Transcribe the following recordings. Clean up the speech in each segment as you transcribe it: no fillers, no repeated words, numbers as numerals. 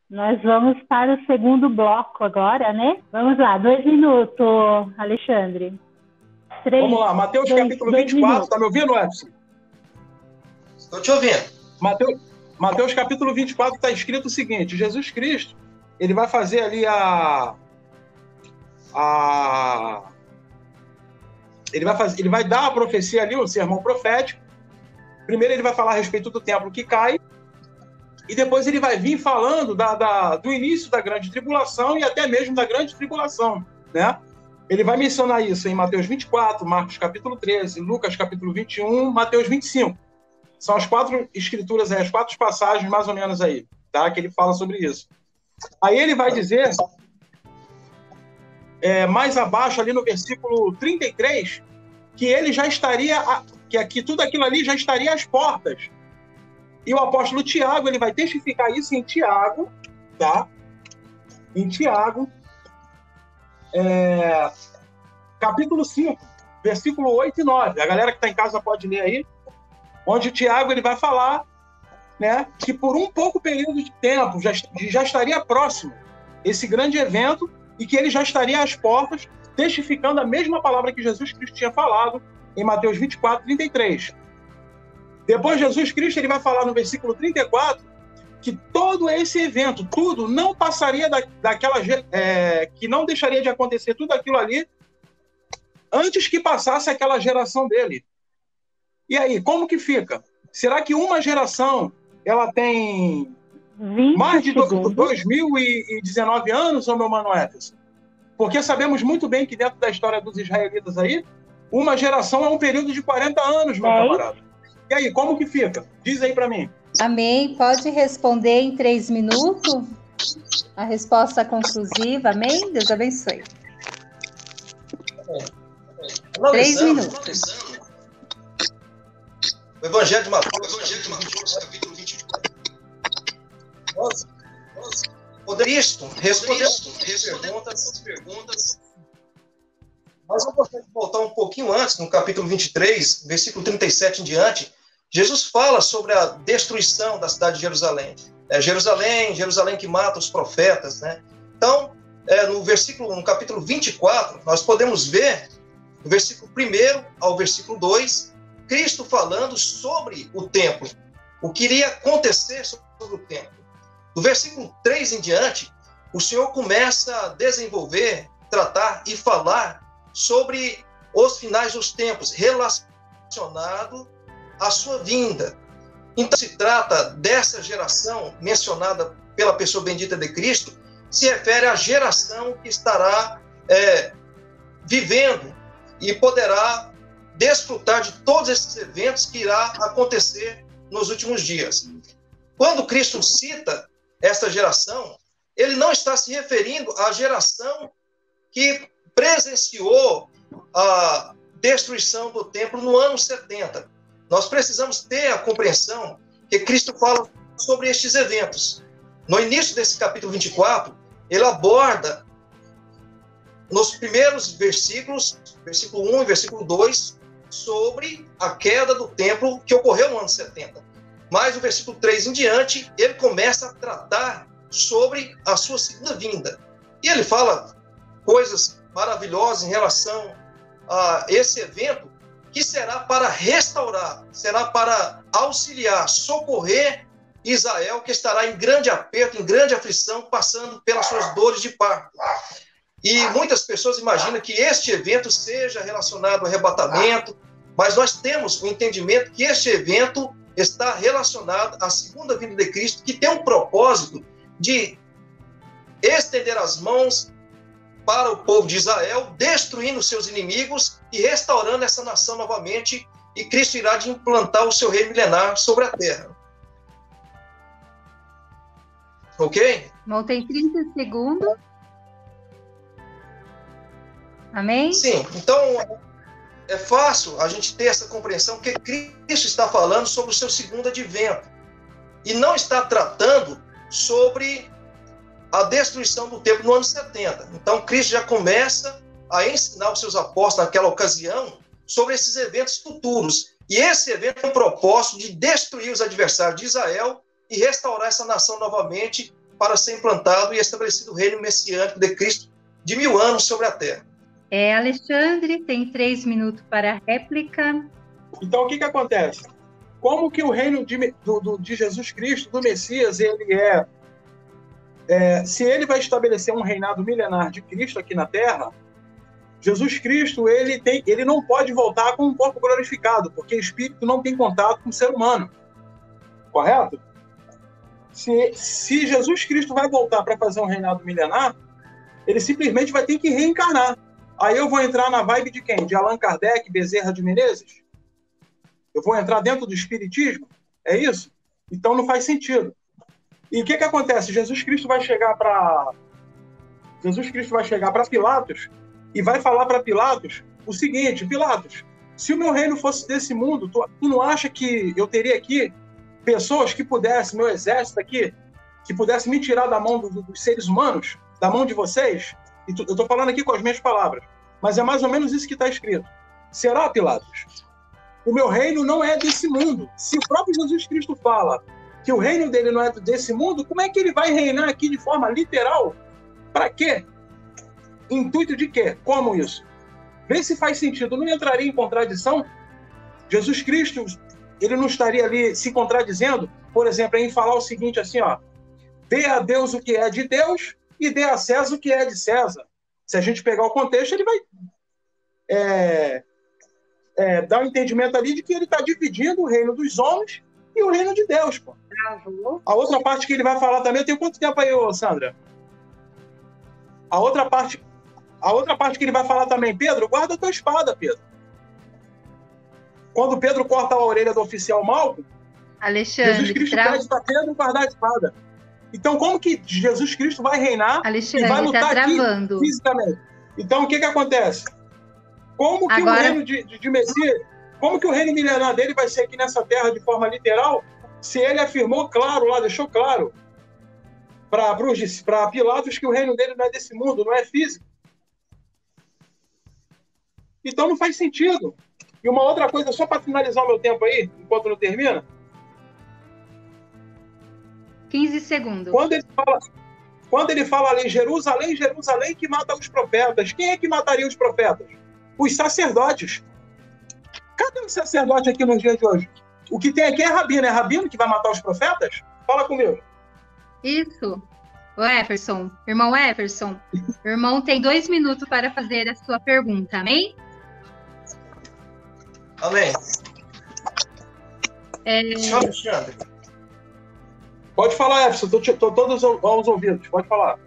Nós vamos para o segundo bloco agora, né? Vamos lá, 2 minutos, Alexandre. 3, Vamos lá, Mateus capítulo 24, está me ouvindo, Edson? Estou te ouvindo. Mateus capítulo 24 está escrito o seguinte: Jesus Cristo, ele vai fazer ali ele vai dar a profecia ali, o sermão profético. Primeiro ele vai falar a respeito do templo que cai, e depois ele vai vir falando do início da grande tribulação e até mesmo da grande tribulação, né? Ele vai mencionar isso em Mateus 24, Marcos capítulo 13, Lucas capítulo 21, Mateus 25. São as 4 escrituras, as 4 passagens mais ou menos aí, tá? Que ele fala sobre isso. Aí ele vai dizer, mais abaixo ali no versículo 33, que ele já estaria, que tudo aquilo ali já estaria às portas. E o apóstolo Tiago, ele vai testificar isso em Tiago, tá? Em Tiago, capítulo 5, versículo 8 e 9. A galera que está em casa pode ler aí, onde o Tiago ele vai falar, né, que por um pouco período de tempo já estaria próximo esse grande evento e que ele já estaria às portas, testificando a mesma palavra que Jesus Cristo tinha falado em Mateus 24, 33. Depois, Jesus Cristo ele vai falar no versículo 34 que todo esse evento, tudo, não passaria que não deixaria de acontecer tudo aquilo ali antes que passasse aquela geração dele. E aí, como que fica? Será que uma geração ela tem mais de 2019 anos, ô meu mano Efes? Porque sabemos muito bem que dentro da história dos israelitas aí, uma geração é um período de 40 anos, meu camarada. E aí, como que fica? Diz aí para mim. Amém. Pode responder em 3 minutos? A resposta conclusiva. Amém? Deus abençoe. 3 minutos. O Evangelho de Mateus, capítulo 24. Poderia responder as perguntas. Mas eu gostaria de voltar um pouquinho antes, no capítulo 23, versículo 37 em diante. Jesus fala sobre a destruição da cidade de Jerusalém. Jerusalém que mata os profetas, né? Então, no capítulo 24, nós podemos ver, do versículo 1 ao versículo 2, Cristo falando sobre o templo, o que iria acontecer sobre o templo. Do versículo 3 em diante, o Senhor começa a desenvolver, tratar e falar sobre os finais dos tempos, relacionado à sua vinda. Então, se trata dessa geração mencionada pela pessoa bendita de Cristo, se refere à geração que estará vivendo e poderá desfrutar de todos esses eventos que irá acontecer nos últimos dias. Quando Cristo cita essa geração, ele não está se referindo à geração que presenciou a destruição do templo no ano 70. Nós precisamos ter a compreensão que Cristo fala sobre estes eventos. No início desse capítulo 24, ele aborda nos primeiros versículos, versículo 1 e versículo 2, sobre a queda do templo que ocorreu no ano 70. Mas o versículo 3 em diante, ele começa a tratar sobre a sua segunda vinda. E ele fala coisas maravilhosas em relação a esse evento, que será para restaurar, será para auxiliar, socorrer Israel, que estará em grande aperto, em grande aflição, passando pelas suas dores de parto. E muitas pessoas imaginam que este evento seja relacionado ao arrebatamento, mas nós temos o entendimento que este evento está relacionado à segunda vinda de Cristo, que tem um propósito de estender as mãos para o povo de Israel, destruindo seus inimigos e restaurando essa nação novamente, e Cristo irá de implantar o seu reino milenar sobre a terra. Ok? Bom, tem 30 segundos. Amém? Sim, então é fácil a gente ter essa compreensão que Cristo está falando sobre o seu segundo advento e não está tratando sobre a destruição do templo no ano 70. Então, Cristo já começa a ensinar os seus apóstolos naquela ocasião sobre esses eventos futuros. E esse evento tem o propósito de destruir os adversários de Israel e restaurar essa nação novamente para ser implantado e estabelecido o reino messiânico de Cristo de 1000 anos sobre a terra. Alexandre, tem 3 minutos para a réplica. Então, o que acontece? Como que o reino de Jesus Cristo, do Messias, ele se ele vai estabelecer um reinado milenar de Cristo aqui na Terra, Jesus Cristo, ele não pode voltar com um corpo glorificado, porque o espírito não tem contato com o ser humano. Correto? Se Jesus Cristo vai voltar para fazer um reinado milenar, ele simplesmente vai ter que reencarnar. Aí eu vou entrar na vibe de quem? De Allan Kardec, Bezerra de Menezes? Eu vou entrar dentro do espiritismo? É isso? Então não faz sentido. E o que acontece? Jesus Cristo vai chegar para Pilatos e vai falar para Pilatos o seguinte: Pilatos, se o meu reino fosse desse mundo, tu não acha que eu teria aqui pessoas que pudessem, meu exército aqui, que pudessem me tirar da mão dos seres humanos, da mão de vocês? Eu estou falando aqui com as minhas palavras, mas é mais ou menos isso que está escrito. Será, Pilatos? O meu reino não é desse mundo. Se o próprio Jesus Cristo fala que o reino dele não é desse mundo, como é que ele vai reinar aqui de forma literal? Para quê? Intuito de quê? Como isso? Vê se faz sentido. Não entraria em contradição? Jesus Cristo, ele não estaria ali se contradizendo, por exemplo, em falar o seguinte assim, ó: dê a Deus o que é de Deus e dê a César o que é de César. Se a gente pegar o contexto, ele vai dar um entendimento ali de que ele está dividindo o reino dos homens e o reino de Deus. Pô. A outra parte que ele vai falar também, tem quanto tempo aí, Sandra? A outra parte que ele vai falar também: Pedro, guarda a tua espada, Pedro. Quando Pedro corta a orelha do oficial Malco, Alexandre, Jesus Cristo pede para Pedro guardar a espada. Então, como que Jesus Cristo vai reinar Alexandre, e vai lutar aqui travando fisicamente? Então, o que acontece? Como que o reino de Messias, como que o reino milenar dele vai ser aqui nessa terra de forma literal, se ele afirmou claro lá, deixou claro para Pilatos que o reino dele não é desse mundo, não é físico? Então não faz sentido. E uma outra coisa, só para finalizar o meu tempo aí, enquanto não termina. 15 segundos. Quando ele fala ali, Jerusalém, Jerusalém, que mata os profetas. Quem é que mataria os profetas? Os sacerdotes. Cadê o sacerdote aqui nos dias de hoje? O que tem aqui é rabino. É rabino que vai matar os profetas? Fala comigo. Isso. O Everson, irmão Everson, o irmão tem 2 minutos para fazer a sua pergunta, amém? Amém. Senhor Alexandre. Pode falar, Everson, estou todos aos ouvidos, pode falar.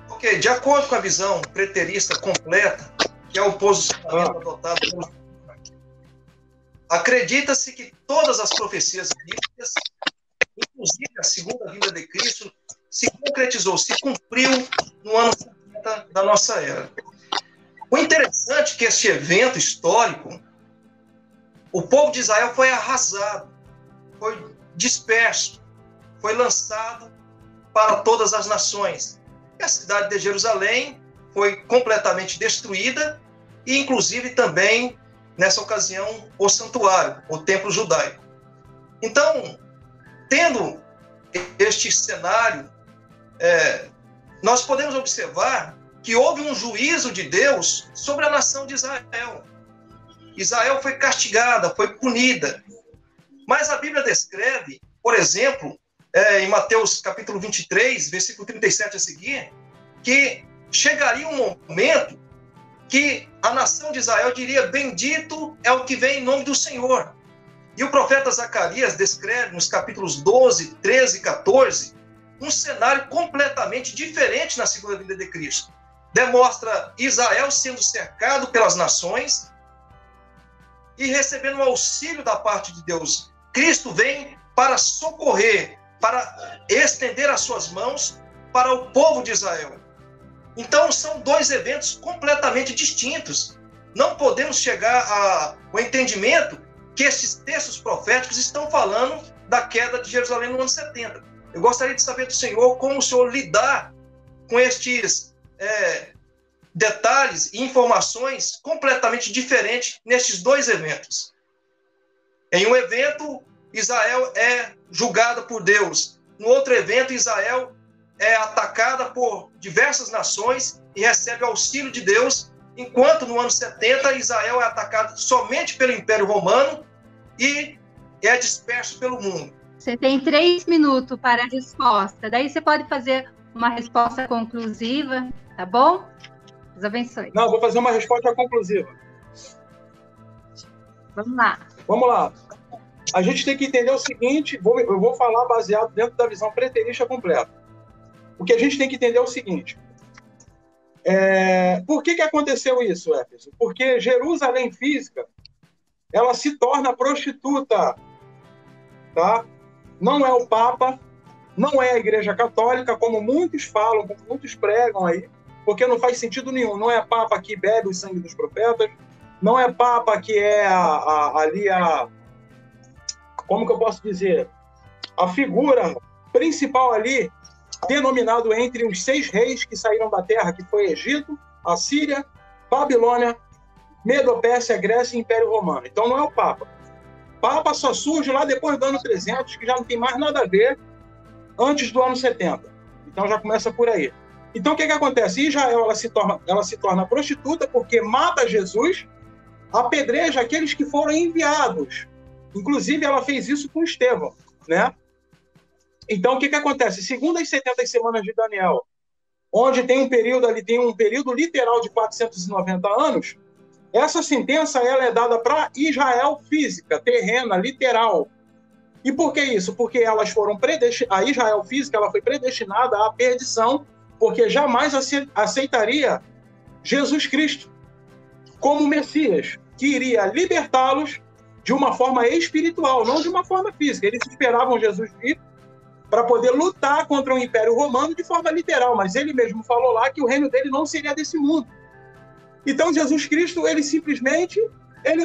Ok, de acordo com a visão preterista completa, que é o posicionamento adotado pelo... Acredita-se que todas as profecias bíblicas, inclusive a segunda vinda de Cristo, se concretizou, se cumpriu no ano 70 da nossa era. O interessante é que este evento histórico, o povo de Israel foi arrasado, foi disperso, foi lançado para todas as nações. E a cidade de Jerusalém foi completamente destruída e, inclusive, também, nessa ocasião, o santuário, o templo judaico. Então, tendo este cenário, nós podemos observar que houve um juízo de Deus sobre a nação de Israel. Israel foi castigada, foi punida. Mas a Bíblia descreve, por exemplo, em Mateus capítulo 23, versículo 37 a seguir, que chegaria um momento que a nação de Israel diria: bendito é o que vem em nome do Senhor. E o profeta Zacarias descreve nos capítulos 12, 13 e 14 um cenário completamente diferente na segunda vinda de Cristo. Demonstra Israel sendo cercado pelas nações e recebendo o auxílio da parte de Deus. Cristo vem para socorrer, para estender as suas mãos para o povo de Israel. Então, são 2 eventos completamente distintos. Não podemos chegar ao entendimento que esses textos proféticos estão falando da queda de Jerusalém no ano 70. Eu gostaria de saber do Senhor como o Senhor lidar com estes detalhes e informações completamente diferentes nestes 2 eventos. Em um evento, Israel é julgado por Deus. No outro evento, Israel é atacada por diversas nações e recebe auxílio de Deus, enquanto no ano 70 Israel é atacado somente pelo Império Romano e é disperso pelo mundo. Você tem 3 minutos para a resposta. Daí você pode fazer uma resposta conclusiva, tá bom? Deus abençoe. Não, vou fazer uma resposta conclusiva. Vamos lá. Vamos lá. A gente tem que entender o seguinte, eu vou falar baseado dentro da visão preterista completa. O que a gente tem que entender é o seguinte. Por que aconteceu isso, Éfeso? Porque Jerusalém física, ela se torna prostituta, tá? Não é o Papa, não é a Igreja Católica, como muitos falam, como muitos pregam aí, porque não faz sentido nenhum. Não é Papa que bebe o sangue dos profetas, não é Papa que é como que eu posso dizer? A figura principal ali, denominado entre os 6 reis que saíram da terra, que foi Egito, Assíria, Babilônia, Medo-Pérsia, Grécia e Império Romano. Então não é o Papa. Papa só surge lá depois do ano 300, que já não tem mais nada a ver antes do ano 70. Então já começa por aí. Então o que acontece? Israel ela se torna prostituta porque mata Jesus, apedreja aqueles que foram enviados. Inclusive ela fez isso com Estevão, né? Então o que acontece? Segundo as 70 semanas de Daniel, onde tem um período literal de 490 anos, essa sentença ela é dada para Israel física, terrena, literal. E por que isso? Porque elas foram a Israel física ela foi predestinada à perdição, porque jamais aceitaria Jesus Cristo como Messias, que iria libertá-los de uma forma espiritual, não de uma forma física. Eles esperavam Jesus vir para poder lutar contra o Império Romano de forma literal, mas ele mesmo falou lá que o reino dele não seria desse mundo. Então, Jesus Cristo, ele simplesmente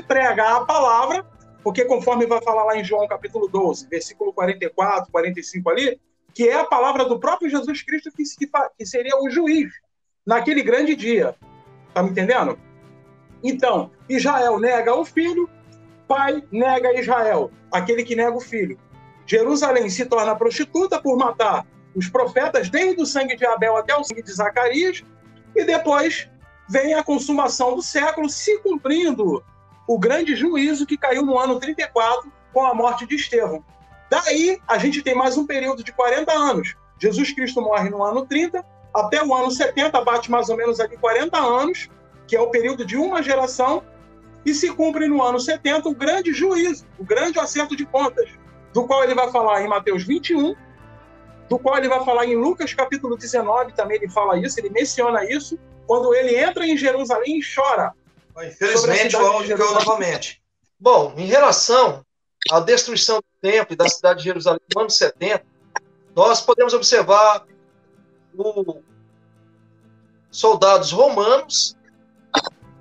prega a palavra, porque conforme vai falar lá em João capítulo 12, versículo 44, 45 ali, que é a palavra do próprio Jesus Cristo que seria o juiz naquele grande dia. Tá me entendendo? Então, Israel nega o filho, pai nega Israel, aquele que nega o filho. Jerusalém se torna prostituta por matar os profetas, desde o sangue de Abel até o sangue de Zacarias, e depois vem a consumação do século, se cumprindo o grande juízo que caiu no ano 34 com a morte de Estevão. Daí, a gente tem mais um período de 40 anos. Jesus Cristo morre no ano 30, até o ano 70, bate mais ou menos aqui 40 anos, que é o período de uma geração, e se cumpre no ano 70 o grande juízo, o grande acerto de contas, do qual ele vai falar em Mateus 21, do qual ele vai falar em Lucas capítulo 19, também ele fala isso, ele menciona isso, quando ele entra em Jerusalém e chora. Infelizmente, o áudio caiu novamente. Bom, em relação à destruição do templo e da cidade de Jerusalém no ano 70, nós podemos observar soldados romanos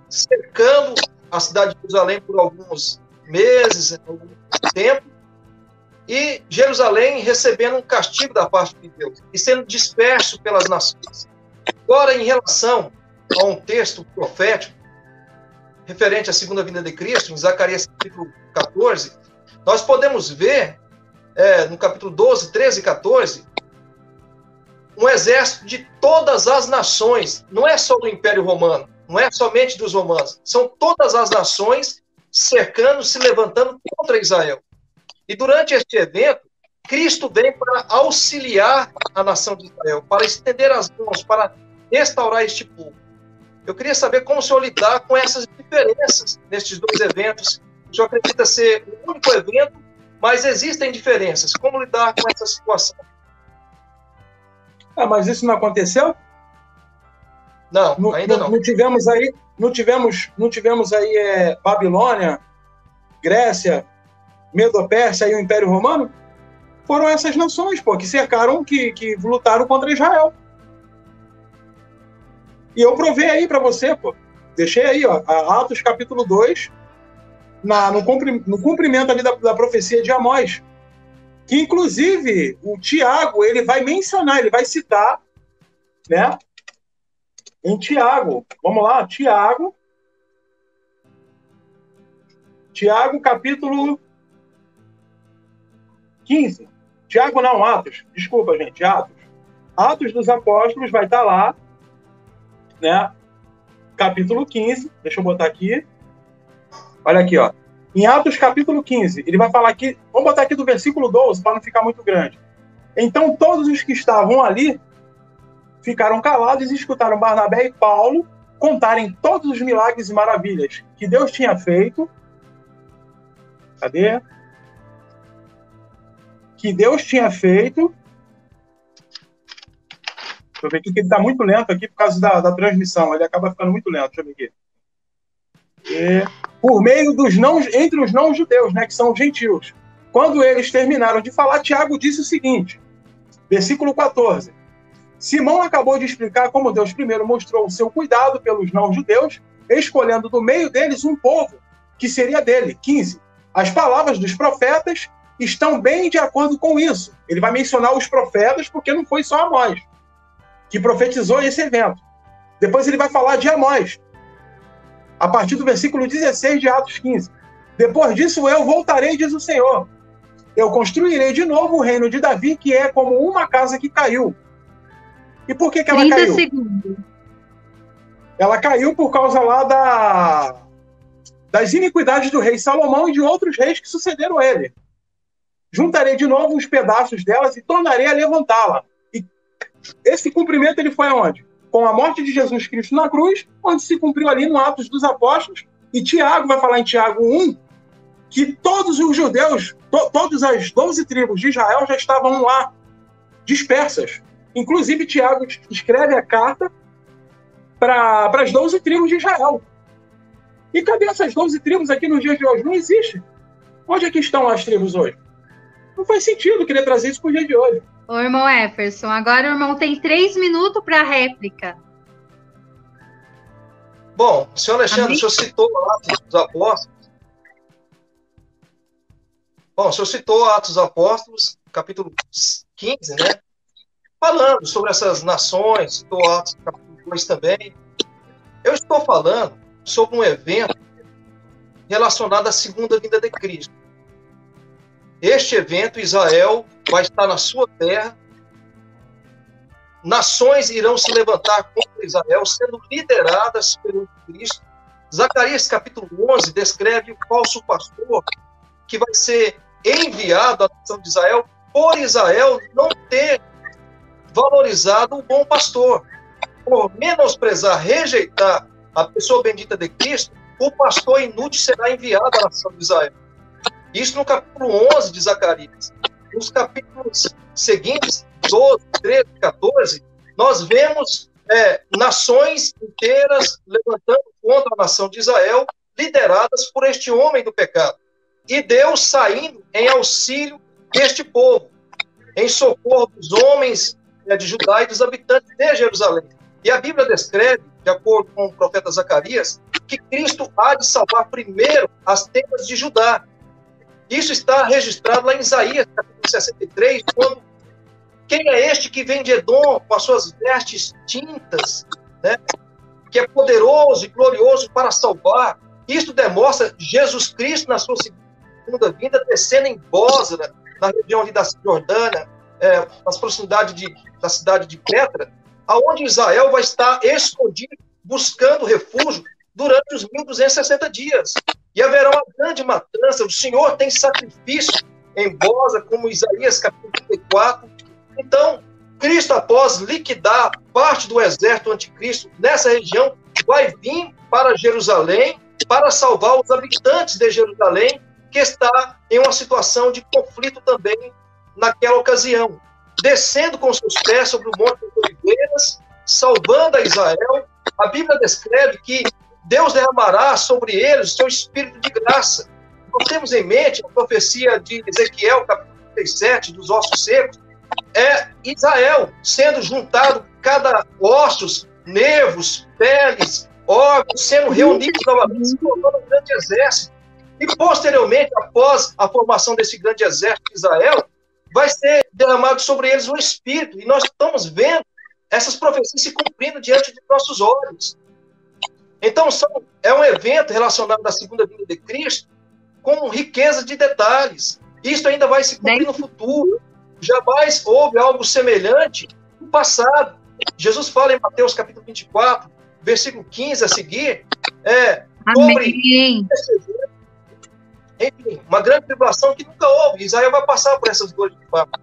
cercando a cidade de Jerusalém por alguns meses, algum tempo, e Jerusalém recebendo um castigo da parte de Deus e sendo disperso pelas nações. Agora, em relação a um texto profético referente à segunda vinda de Cristo, em Zacarias capítulo 14, nós podemos ver, no capítulo 12, 13 e 14, um exército de todas as nações, não é só do Império Romano, não é somente dos romanos, são todas as nações cercando, se levantando contra Israel. E durante este evento, Cristo vem para auxiliar a nação de Israel, para estender as mãos, para restaurar este povo. Eu queria saber como o senhor lidar com essas diferenças nestes dois eventos. O senhor acredita ser o único evento, mas existem diferenças. Como lidar com essa situação? Mas isso não aconteceu? Não, ainda não. Não tivemos aí Babilônia, Grécia, Medo-Pérsia e o Império Romano? Foram essas nações, que cercaram, que lutaram contra Israel. E eu provei aí para você, deixei aí, Atos capítulo 2, no cumprimento ali da profecia de Amós, que inclusive o Tiago, ele vai mencionar, ele vai citar, né? Em Tiago, vamos lá, Tiago capítulo 15. Tiago não, Atos. Desculpa, gente, Atos. Atos dos Apóstolos vai estar lá, né? Capítulo 15, deixa eu botar aqui. Olha aqui, ó. Em Atos capítulo 15, ele vai falar aqui, vamos botar aqui do versículo 12, para não ficar muito grande. Então todos os que estavam ali ficaram calados e escutaram Barnabé e Paulo contarem todos os milagres e maravilhas que Deus tinha feito. Cadê? Que Deus tinha feito. Deixa eu ver aqui, que ele está muito lento aqui por causa da transmissão. Ele acaba ficando muito lento. Deixa eu ver aqui. Por meio dos entre os não-judeus, né, que são os gentios. Quando eles terminaram de falar, Tiago disse o seguinte, versículo 14. Simão acabou de explicar como Deus primeiro mostrou o seu cuidado pelos não-judeus, escolhendo do meio deles um povo que seria dele. 15. As palavras dos profetas estão bem de acordo com isso. Ele vai mencionar os profetas porque não foi só Amós que profetizou esse evento. Depois ele vai falar de Amós, a partir do versículo 16 de Atos 15. Depois disso eu voltarei, diz o Senhor. Eu construirei de novo o reino de Davi, que é como uma casa que caiu. E por que ela 30 caiu? segundos. Ela caiu por causa lá das iniquidades do rei Salomão e de outros reis que sucederam ele. Juntarei de novo os pedaços delas e tornarei a levantá-la. E esse cumprimento ele foi aonde? Com a morte de Jesus Cristo na cruz, onde se cumpriu ali no Atos dos Apóstolos. E Tiago vai falar em Tiago 1 que todos os judeus, todas as 12 tribos de Israel já estavam lá, dispersas. Inclusive, Tiago escreve a carta para as 12 tribos de Israel. E cadê essas 12 tribos aqui nos dias de hoje? Não existe. Onde é que estão as tribos hoje? Não faz sentido querer trazer isso para o dia de hoje. Ô, irmão Everson, agora o irmão tem 3 minutos para réplica. Bom, senhor Alexandre, o senhor citou Atos dos Apóstolos. Bom, o senhor citou Atos dos Apóstolos, capítulo 15, né? Falando sobre essas nações, citou Atos capítulo 2 também. Eu estou falando sobre um evento relacionado à segunda vinda de Cristo. Este evento, Israel vai estar na sua terra, nações irão se levantar contra Israel, sendo lideradas pelo Cristo. Zacarias capítulo 11 descreve o falso pastor que vai ser enviado à nação de Israel por Israel não ter valorizado o bom pastor. Por menosprezar, rejeitar a pessoa bendita de Cristo, o pastor inútil será enviado à nação de Israel. Isso no capítulo 11 de Zacarias. Nos capítulos seguintes, 12, 13, 14, nós vemos nações inteiras levantando contra a nação de Israel, lideradas por este homem do pecado. E Deus saindo em auxílio deste povo, em socorro dos homens de Judá e dos habitantes de Jerusalém. E a Bíblia descreve, de acordo com o profeta Zacarias, que Cristo há de salvar primeiro as tendas de Judá. Isso está registrado lá em Isaías, capítulo 63, quando quem é este que vem de Edom com as suas vestes tintas, né, que é poderoso e glorioso para salvar? Isto demonstra Jesus Cristo na sua segunda vinda, descendo em Bósra, na região ali da Cisjordânia, nas proximidades da cidade de Petra, aonde Israel vai estar escondido, buscando refúgio durante os 1260 dias. E haverá uma grande matança. O Senhor tem sacrifício em Bósra, como Isaías capítulo 34. Então, Cristo, após liquidar parte do exército anticristo nessa região, vai vir para Jerusalém para salvar os habitantes de Jerusalém, que está em uma situação de conflito também naquela ocasião. Descendo com seus pés sobre o Monte das Oliveiras, salvando a Israel. A Bíblia descreve que Deus derramará sobre eles o seu espírito de graça. Nós temos em mente a profecia de Ezequiel, capítulo 37, dos ossos secos, é Israel sendo juntado, cada ossos, nervos, peles, órgãos, sendo reunidos novamente, se formando um grande exército. E posteriormente, após a formação desse grande exército de Israel, vai ser derramado sobre eles um espírito. E nós estamos vendo essas profecias se cumprindo diante de nossos olhos. Então, é um evento relacionado à segunda vinda de Cristo com riqueza de detalhes. Isso ainda vai se cumprir no futuro. Jamais houve algo semelhante no passado. Jesus fala em Mateus capítulo 24, versículo 15 a seguir, sobre Amém. enfim, uma grande tribulação que nunca houve. Israel vai passar por essas dores de parto.